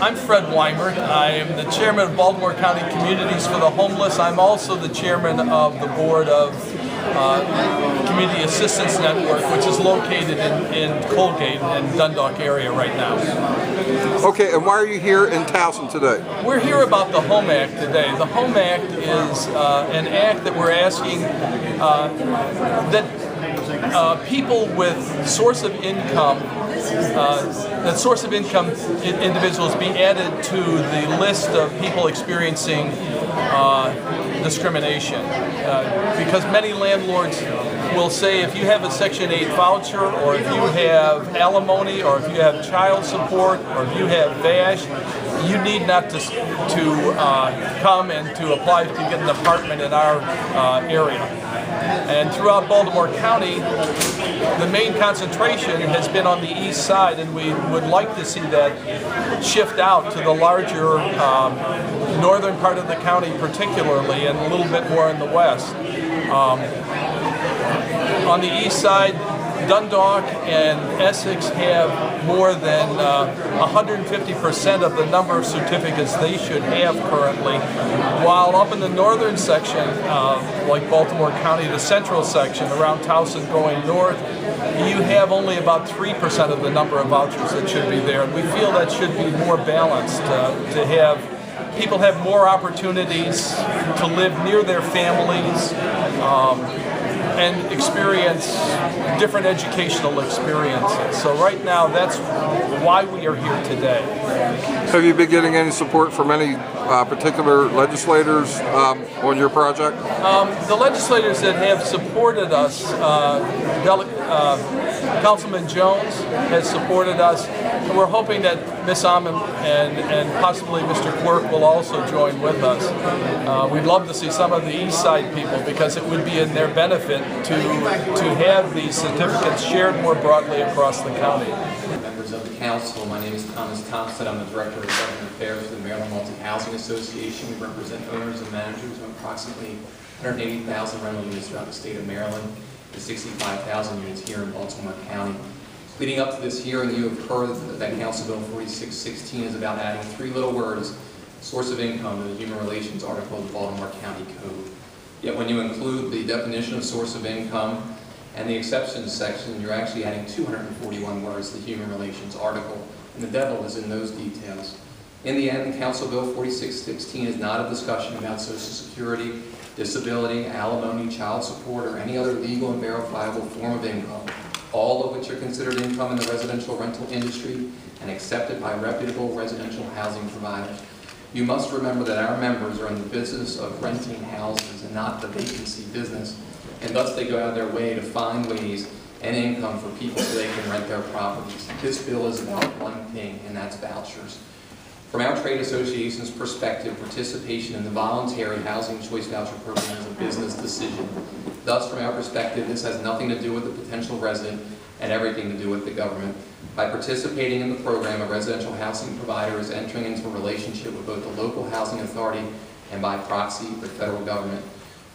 I'm Fred Weimer. I am the chairman of Baltimore County Communities for the Homeless. I'm also the chairman of the board of Community Assistance Network, which is located in Colgate and Dundalk area right now. Okay, and why are you here in Towson today? We're here about the Home Act today. The Home Act is an act that we're asking that people with source of income individuals be added to the list of people experiencing discrimination. Because many landlords will say if you have a Section 8 voucher, or if you have alimony, or if you have child support, or if you have VASH, you need not to come and to apply to get an apartment in our area. And throughout Baltimore County, the main concentration has been on the east side, and we would like to see that shift out to the larger northern part of the county particularly, and a little bit more in the west. On the east side, Dundalk and Essex have more than 150% of the number of certificates they should have currently, while up in the northern section, like Baltimore County, the central section around Towson going north, you have only about 3% of the number of vouchers that should be there. And we feel that should be more balanced, to have people have more opportunities to live near their families, and experience different educational experiences. So right now, that's why we are here today. Have you been getting any support from any particular legislators on your project? The legislators that have supported us, Councilman Jones has supported us, and we're hoping that Ms. Amman and possibly Mr. Quirk will also join with us. We'd love to see some of the east side people, because it would be in their benefit to have these certificates shared more broadly across the county. Members of the council, my name is Thomas Thompson. I'm the Director of Government Affairs for the Maryland Multi-Housing Association. We represent owners and managers of approximately 180,000 rental units throughout the state of Maryland and 65,000 units here in Baltimore County. Leading up to this hearing, you have heard that Council Bill 4616 is about adding three little words, source of income, to the Human Relations article of the Baltimore County Code. Yet when you include the definition of source of income and the exceptions section, you're actually adding 241 words to the Human Relations article, and the devil is in those details. In the end, Council Bill 4616 is not a discussion about Social Security, disability, alimony, child support, or any other legal and verifiable form of income, all of which are considered income in the residential rental industry and accepted by reputable residential housing providers. You must remember that our members are in the business of renting houses and not the vacancy business, and thus they go out of their way to find ways and income for people so they can rent their properties. This bill is about one thing, and that's vouchers. From our trade association's perspective, participation in the voluntary housing choice voucher program is a business decision. Thus, from our perspective, this has nothing to do with the potential resident and everything to do with the government. By participating in the program, a residential housing provider is entering into a relationship with both the local housing authority and by proxy the federal government.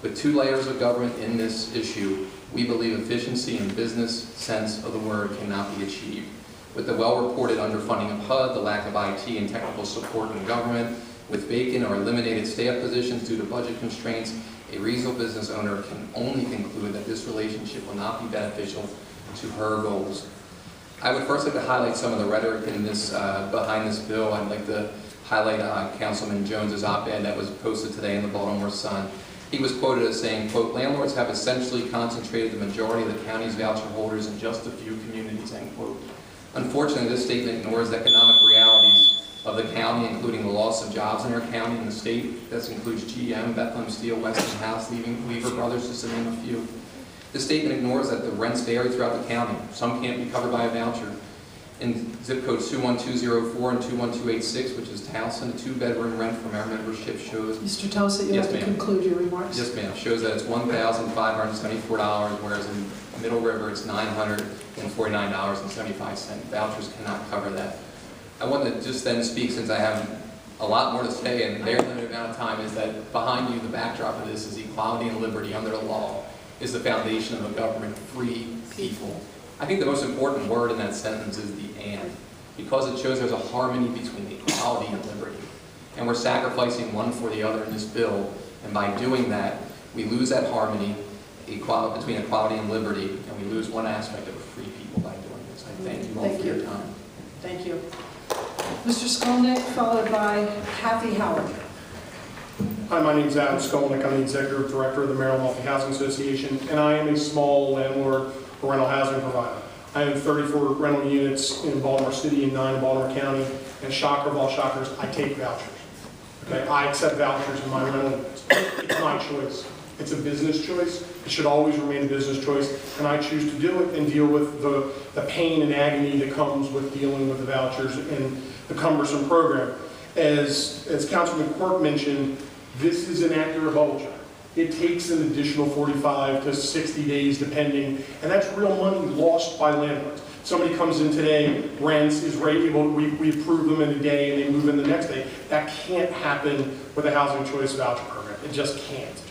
With two layers of government in this issue, we believe efficiency and business sense of the word cannot be achieved. With the well-reported underfunding of HUD, the lack of IT and technical support in government, with vacant or eliminated staff positions due to budget constraints, a reasonable business owner can only conclude that this relationship will not be beneficial to her goals. I would first like to highlight some of the rhetoric in this, behind this bill. I'd like to highlight Councilman Jones's op-ed that was posted today in the Baltimore Sun. He was quoted as saying, quote, "Landlords have essentially concentrated the majority of the county's voucher holders in just a few communities," end quote. Unfortunately, this statement ignores economic realities of the county, including the loss of jobs in our county and the state. This includes GM, Bethlehem Steel, Westinghouse, Weaver Brothers, just to name a few. This statement ignores that the rents vary throughout the county. Some can't be covered by a voucher. In zip codes 21204 and 21286, which is Towson, a two-bedroom rent from our membership shows... Mr. Towson, you have to conclude your remarks. Yes, ma'am. Shows that it's $1,574, whereas in Middle River it's $949.75. Vouchers cannot cover that. I want to just then speak, since I have a lot more to say and a very limited amount of time, is that behind you, the backdrop of this is equality and liberty under the law, is the foundation of a government free people. I think the most important word in that sentence is the and. because it shows there's a harmony between equality and liberty. And we're sacrificing one for the other in this bill, and by doing that, we lose that harmony between equality and liberty, and we lose one aspect of a free people by doing this. I thank you all for your time. Thank you. Mr. Skolnick, followed by Kathy Howard. Hi, my name is Adam Skolnick. I'm the Executive Director of the Maryland Multi-Housing Association, and I am a small landlord or rental housing provider. I own 34 rental units in Baltimore City and 9 in Baltimore County, and shocker of all shockers, I take vouchers. Okay, I accept vouchers in my rental units. It's my choice. It's a business choice. It should always remain a business choice, and I choose to do it and deal with the pain and agony that comes with dealing with the vouchers and the cumbersome program. As Councilman Quirk mentioned, this is an accurate bubble check. It takes an additional 45 to 60 days depending, and that's real money lost by landlords. Somebody comes in today, rents, is able, we approve them in a day and they move in the next day. That can't happen with a housing choice voucher program. It just can't.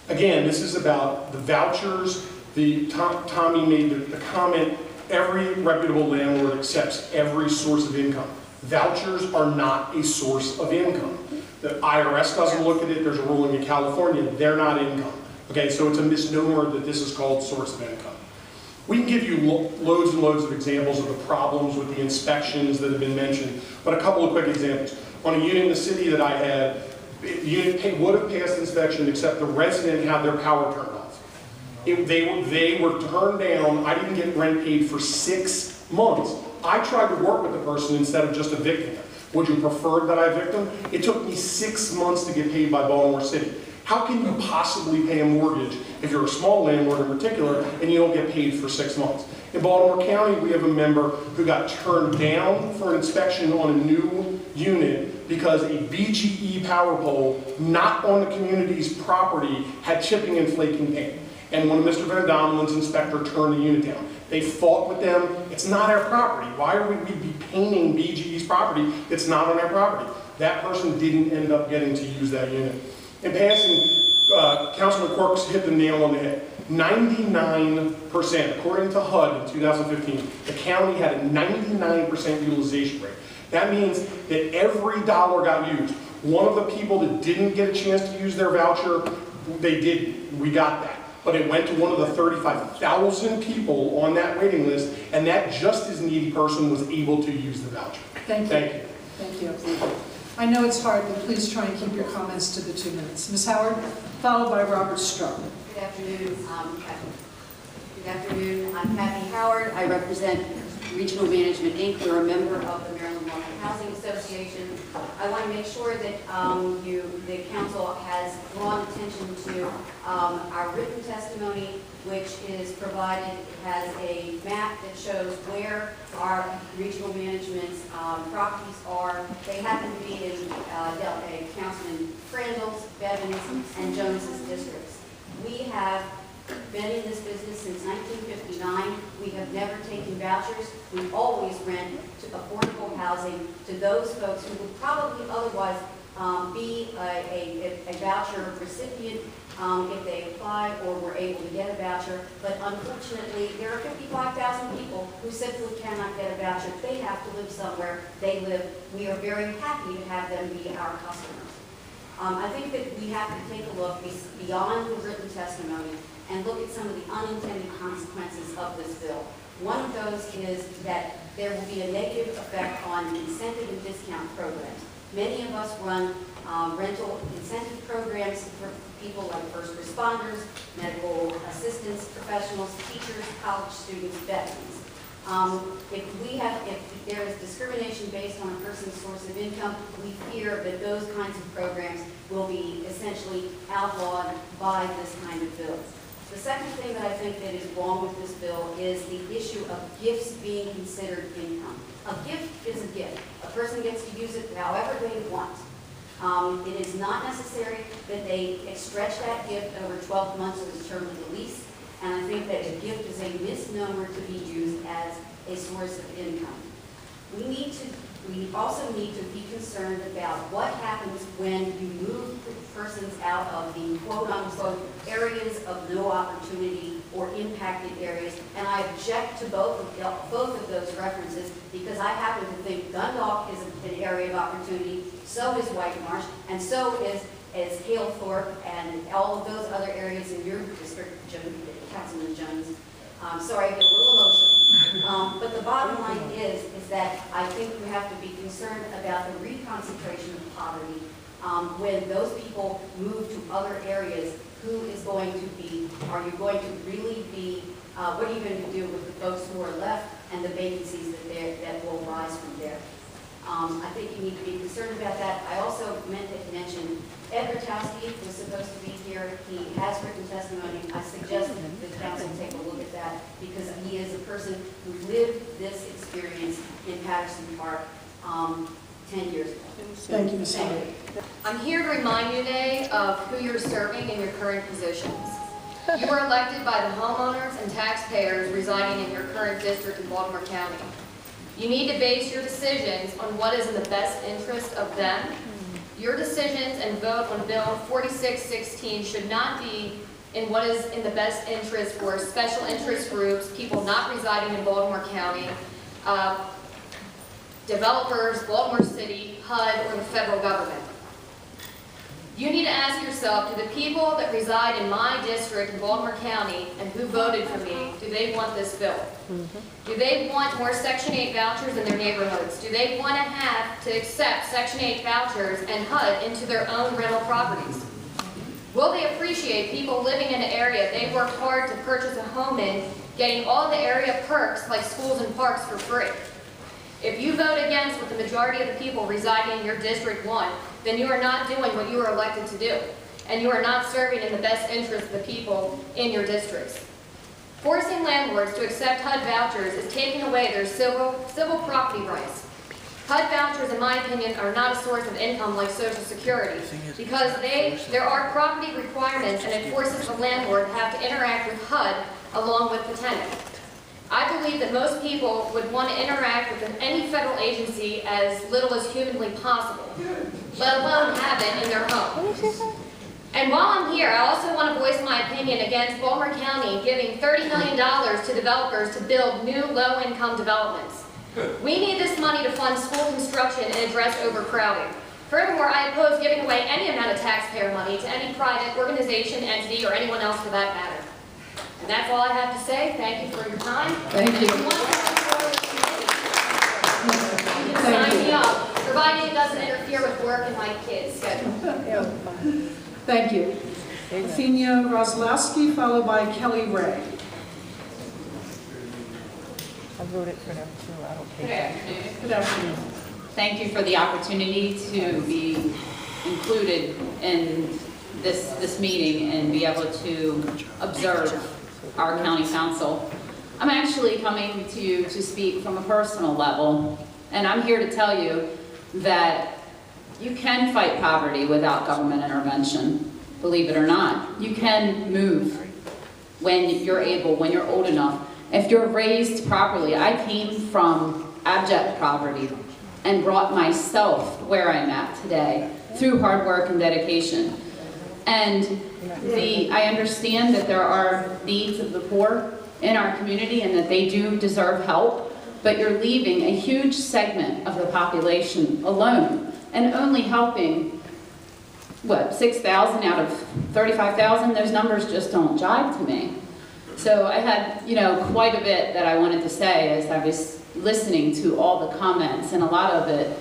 Again, this is about the vouchers. Tommy made the comment, every reputable landlord accepts every source of income. Vouchers are not a source of income. The IRS doesn't look at it. There's a ruling in California. They're not income. Okay, so it's a misnomer that this is called source of income. We can give you loads and loads of examples of the problems with the inspections that have been mentioned, but a couple of quick examples. On a unit in the city that I had, the unit would have passed inspection except the resident had their power turned off. They were turned down. I didn't get rent paid for 6 months. I tried to work with the person instead of just evicting them. Would you prefer that I evict them? It took me 6 months to get paid by Baltimore City. How can you possibly pay a mortgage if you're a small landlord in particular and you don't get paid for 6 months? In Baltimore County, we have a member who got turned down for an inspection on a new unit because a BGE power pole not on the community's property had chipping and flaking paint. And when Mr. Van Domelen's inspector turned the unit down, they fought with them. It's not our property. Why are we be painting BGE's property? It's not on our property. That person didn't end up getting to use that unit. In passing, Councilman Quirk's hit the nail on the head. 99%, according to HUD in 2015, the county had a 99% utilization rate. That means that every dollar got used. One of the people that didn't get a chance to use their voucher, they didn't. We got that. But it went to one of the 35,000 people on that waiting list, and that just as needy person was able to use the voucher. Thank you. Thank you. I know it's hard, but please try and keep your comments to the 2 minutes. Ms. Howard, followed by Robert Struck. Good afternoon. I'm Kathy Howard. I represent Regional Management, Inc. We're a member of the Maryland Multi-Housing Association. I want to make sure that the council has drawn attention to our written testimony, which is provided. It has a map that shows where our regional management's properties are. They happen to be in Councilman Crandall's, Bevins, and Jones's districts. We have been in this business since 1959. We have never taken vouchers. We always rent to affordable housing to those folks who would probably otherwise be a voucher recipient if they applied or were able to get a voucher. But unfortunately, there are 55,000 people who simply cannot get a voucher. They have to live somewhere. They live. We are very happy to have them be our customers. I think that we have to take a look beyond the written testimony and look at some of the unintended consequences of this bill. One of those is that there will be a negative effect on incentive and discount programs. Many of us run rental incentive programs for people like first responders, medical assistants, professionals, teachers, college students, veterans. If there is discrimination based on a person's source of income, we fear that those kinds of programs will be essentially outlawed by this kind of bill. The second thing that I think that is wrong with this bill is the issue of gifts being considered income. A gift is a gift. A person gets to use it however they want. It is not necessary that they stretch that gift over 12 months of the term of the lease, and I think that a gift is a misnomer to be used as a source of income. We also need to be concerned about what happens when you move persons out of the quote-unquote areas of no opportunity or impacted areas, and I object to both of those references because I happen to and so is Halethorpe and all of those other areas in your district, Councilman Jones. Sorry, I get a little emotional. But the bottom line is that I think you have to be concerned about the reconcentration of poverty when those people move to other areas. Who is going to be, are you going to really be, what are you going to do with the folks who are left and the vacancies that will rise from there? I think you need to be concerned about that. I also meant to mention Ed Rotowski was supposed to be here. He has written testimony. I suggest that the council take a look at that because he is a person who lived this experience in Patterson Park 10 years ago. Thank you, Ms. Howard. I'm here to remind you today of who you're serving in your current positions. You were elected by the homeowners and taxpayers residing in your current district in Baltimore County. You need to base your decisions on what is in the best interest of them. Your decisions and vote on Bill 4616 should not be in what is in the best interest for special interest groups, people not residing in Baltimore County, developers, Baltimore City, HUD, or the federal government. You need to ask yourself, do the people that reside in my district in Baltimore County and who voted for me, do they want this bill? Do they want more Section 8 vouchers in their neighborhoods? Do they want to have to accept Section 8 vouchers and HUD into their own rental properties? Will they appreciate people living in an area they worked hard to purchase a home in, getting all the area perks like schools and parks for free? If you vote against what the majority of the people residing in your district want, then you are not doing what you were elected to do, and you are not serving in the best interest of the people in your districts. Forcing landlords to accept HUD vouchers is taking away their civil property rights. HUD vouchers, in my opinion, are not a source of income like Social Security because there are property requirements and it forces the landlord to have to interact with HUD along with the tenant. I believe that most people would want to interact with any federal agency as little as humanly possible, let alone have it in their home. And while I'm here, I also want to voice my opinion against Baltimore County giving $30 million to developers to build new low-income developments. We need this money to fund school construction and address overcrowding. Furthermore, I oppose giving away any amount of taxpayer money to any private organization, entity, or anyone else for that matter. And that's all I have to say. Thank you for your time. Thank you. And if you want to sign me up, provided it doesn't interfere with work and my kids' schedule. Thank you. Athenia Roslowski, followed by Kelly Ray. I voted for them too. I don't Good care. afternoon. Good afternoon. Thank you for the opportunity to be included in this meeting and be able to observe our county council. I'm actually coming to you to speak from a personal level, and I'm here to tell you that you can fight poverty without government intervention, believe it or not. You can move when you're able, when you're old enough. If you're raised properly, I came from abject poverty and brought myself where I'm at today through hard work and dedication. And I understand that there are needs of the poor in our community and that they do deserve help, but you're leaving a huge segment of the population alone and only helping, what, 6,000 out of 35,000? Those numbers just don't jive to me. So I had, quite a bit that I wanted to say as I was listening to all the comments, and a lot of it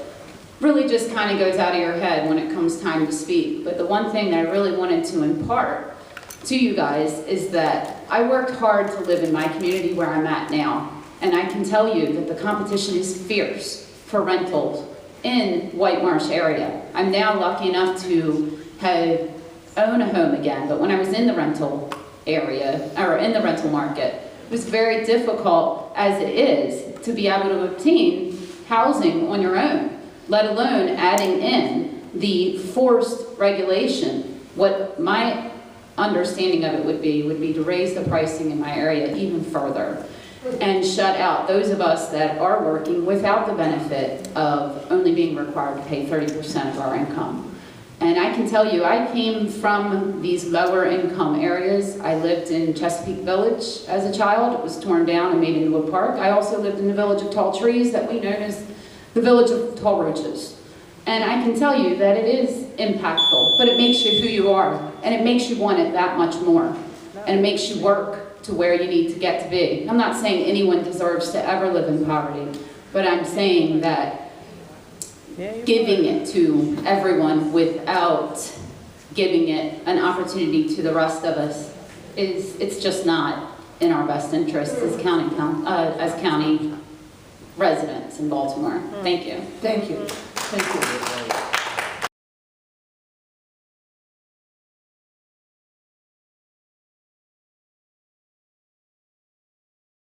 really just kind of goes out of your head when it comes time to speak. But the one thing that I really wanted to impart to you guys is that I worked hard to live in my community where I'm at now. And I can tell you that the competition is fierce for rentals in White Marsh area. I'm now lucky enough to own a home again, but when I was in the rental area, or in the rental market, it was very difficult as it is to be able to obtain housing on your own, let alone adding in the forced regulation. What my understanding of it would be to raise the pricing in my area even further and shut out those of us that are working without the benefit of only being required to pay 30% of our income. And I can tell you, I came from these lower income areas. I lived in Chesapeake Village as a child. It was torn down and made into a park. I also lived in the village of Tall Trees that we know as the village of Tall Roaches. And I can tell you that it is impactful, but it makes you who you are, and it makes you want it that much more, and it makes you work to where you need to get to be. I'm not saying anyone deserves to ever live in poverty, but I'm saying that giving it to everyone without giving it an opportunity to the rest of us it's just not in our best interest as county residents in Baltimore. Thank you. Thank you. Thank you.